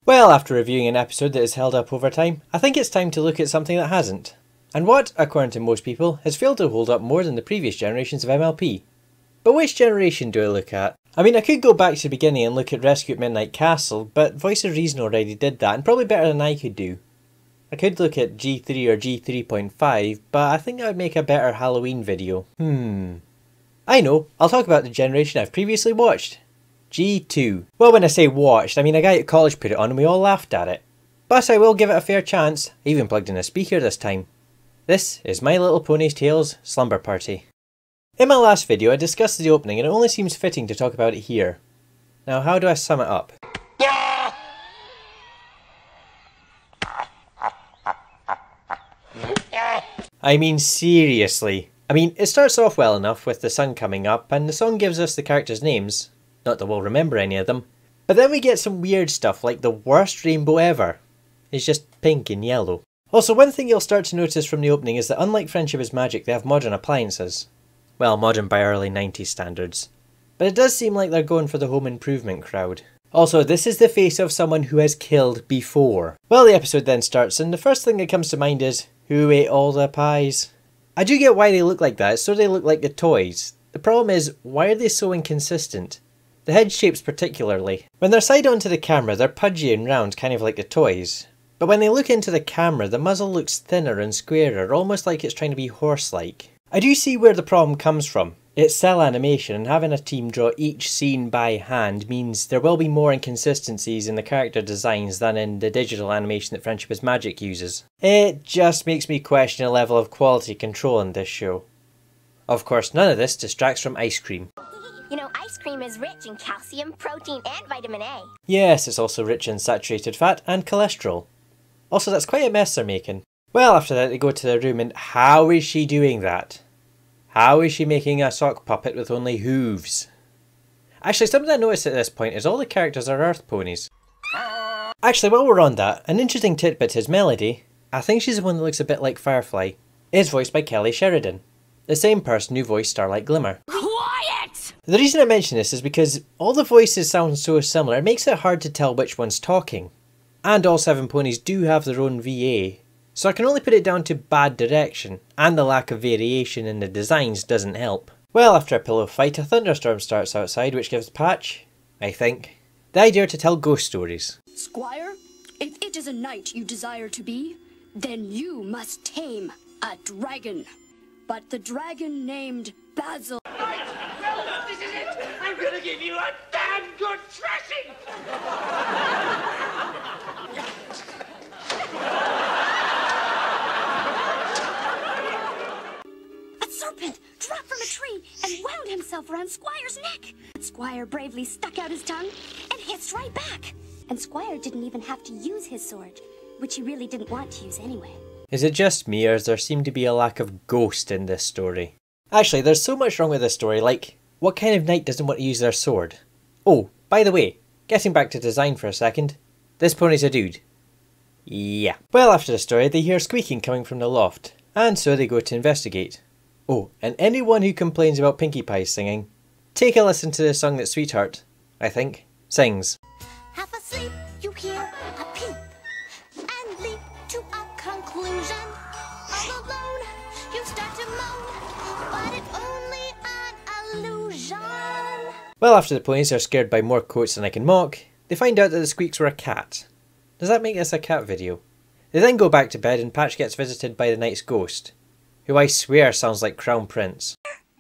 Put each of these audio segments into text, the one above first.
Well, after reviewing an episode that has held up over time, I think it's time to look at something that hasn't. And what, according to most people, has failed to hold up more than the previous generations of MLP. But which generation do I look at? I mean, I could go back to the beginning and look at Rescue at Midnight Castle, but Voice of Reason already did that, and probably better than I could do. I could look at G3 or G3.5, but I think that would make a better Halloween video. I know, I'll talk about the generation I've previously watched. G2. Well, when I say watched, I mean a guy at college put it on and we all laughed at it. But I will give it a fair chance. I even plugged in a speaker this time. This is My Little Pony's Tales Slumber Party. In my last video I discussed the opening and it only seems fitting to talk about it here. Now how do I sum it up? I mean seriously. I mean it starts off well enough with the sun coming up and the song gives us the characters' names. Not that we'll remember any of them. But then we get some weird stuff like the worst rainbow ever. It's just pink and yellow. Also, one thing you'll start to notice from the opening is that unlike Friendship is Magic, they have modern appliances. Well, modern by early 90s standards. But it does seem like they're going for the home improvement crowd. Also, this is the face of someone who has killed before. Well, the episode then starts and the first thing that comes to mind is, who ate all the pies? I do get why they look like that, so they look like the toys. The problem is, why are they so inconsistent? The head shapes particularly. When they're side on to the camera, they're pudgy and round, kind of like the toys. But when they look into the camera, the muzzle looks thinner and squarer, almost like it's trying to be horse-like. I do see where the problem comes from. It's cell animation, and having a team draw each scene by hand means there will be more inconsistencies in the character designs than in the digital animation that Friendship is Magic uses. It just makes me question a level of quality control in this show. Of course, none of this distracts from ice cream. You know, ice cream is rich in calcium, protein, and vitamin A. Yes, it's also rich in saturated fat and cholesterol. Also, that's quite a mess they're making. Well, after that they go to their room and how is she doing that? How is she making a sock puppet with only hooves? Actually, something I noticed at this point is all the characters are earth ponies. Actually, while we're on that, an interesting tidbit is Melody. I think she's the one that looks a bit like Firefly. Is voiced by Kelly Sheridan, the same person who voiced Starlight Glimmer. Quiet! The reason I mention this is because all the voices sound so similar, it makes it hard to tell which one's talking. And all 7 ponies do have their own VA, so I can only put it down to bad direction, and the lack of variation in the designs doesn't help. Well, after a pillow fight, a thunderstorm starts outside which gives Patch, I think, the idea to tell ghost stories. Squire, if it is a knight you desire to be, then you must tame a dragon. But the dragon named Basil... Right, well, this is it! I'm gonna give you a damn good thrashing! A serpent dropped from a tree and wound himself around Squire's neck. Squire bravely stuck out his tongue and hissed right back. And Squire didn't even have to use his sword, which he really didn't want to use anyway. Is it just me, or does there seem to be a lack of ghost in this story? Actually, there's so much wrong with this story, like, what kind of knight doesn't want to use their sword? Oh, by the way, getting back to design for a second, this pony's a dude. Yeah. Well, after the story, they hear squeaking coming from the loft, and so they go to investigate. Oh, and anyone who complains about Pinkie Pie singing, take a listen to the song that Sweetheart, I think, sings. Half asleep, you hear a peep and leap to a conclusion. All alone, you start to moan, but it's only an illusion. Well, after the ponies are scared by more quotes than I can mock, they find out that the squeaks were a cat. Does that make this a cat video? They then go back to bed and Patch gets visited by the night's ghost, who I swear sounds like Crown Prince.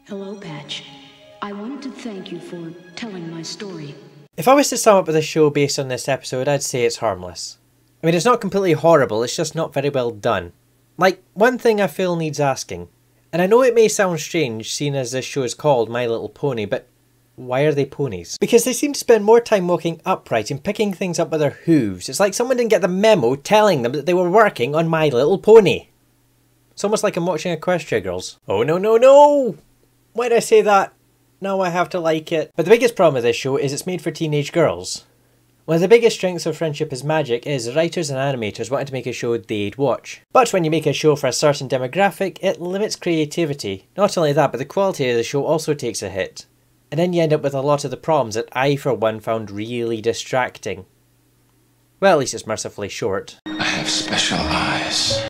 Hello, Patch. I wanted to thank you for telling my story. If I was to sum up the show based on this episode, I'd say it's harmless. I mean, it's not completely horrible, it's just not very well done. Like, one thing I feel needs asking, and I know it may sound strange seeing as this show is called My Little Pony, but why are they ponies? Because they seem to spend more time walking upright and picking things up with their hooves. It's like someone didn't get the memo telling them that they were working on My Little Pony. It's almost like I'm watching Equestria Girls. Oh no no no! Why'd I say that? Now I have to like it. But the biggest problem with this show is it's made for teenage girls. One of the biggest strengths of Friendship is Magic is writers and animators wanted to make a show they'd watch. But when you make a show for a certain demographic, it limits creativity. Not only that, but the quality of the show also takes a hit. And then you end up with a lot of the problems that I for one found really distracting. Well, at least it's mercifully short. I have special eyes.